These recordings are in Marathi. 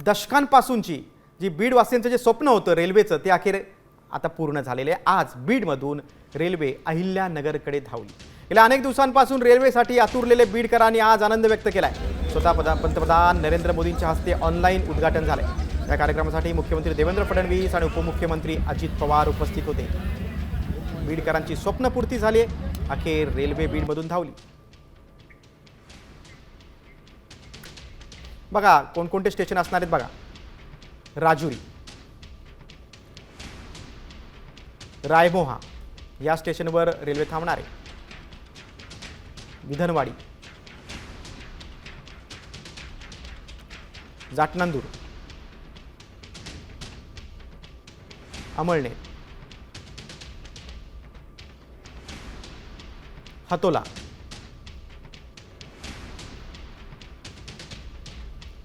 दशकांपासूनची जी बीडवासियांचं जे स्वप्न होतं रेल्वेचं ते अखेर आता पूर्ण झालेले आहे। आज बीडमधून रेल्वे अहिल्यानगरकडे धावली। गेल्या अनेक दिवसांपासून रेल्वेसाठी आतुरलेले बीडकरांनी आज आनंद व्यक्त केलाय। स्वतः पंतप्रधान नरेंद्र मोदींच्या हस्ते ऑनलाईन उद्घाटन झाले। या कार्यक्रमासाठी मुख्यमंत्री देवेंद्र फडणवीस आणि उपमुख्यमंत्री अजित पवार उपस्थित होते। बीडकरांची स्वप्नपूर्ती झाली आहे। अखेर रेल्वे बीडमधून धावली। बघा कोणकोणते स्टेशन असणार आहेत बघा। राजुरी, रायमोहा या स्टेशनवर रेल्वे थांबणार आहे। विधनवाडी, जाटनांदूर, अमळनेर, हतोला,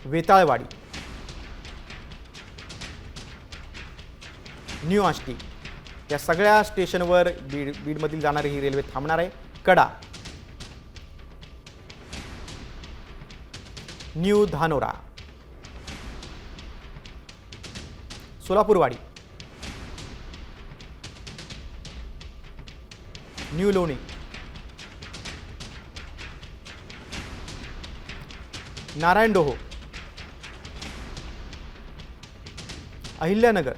वेताळवाडी, न्यू आष्टी या सगळ्या स्टेशनवर बीडमधील जाणारी ही रेल्वे थांबणार आहे। कडा, न्यू धानोरा, सोलापूरवाडी, न्यू लोणी, नारायणडोहो, अहिल्यानगर।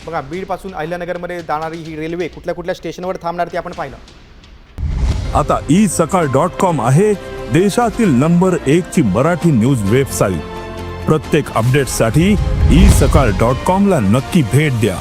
बघा बीडपासून अहिल्यानगरमध्ये जाणारी ही रेल्वे कुठल्या कुठल्या स्टेशनवर थांबणार ते आपण पाहिलं। आता isakal.com आहे देशातील नंबर 1 ची मराठी न्यूज वेबसाईट। प्रत्येक अपडेटसाठी isakal.com ला नक्की भेट द्या।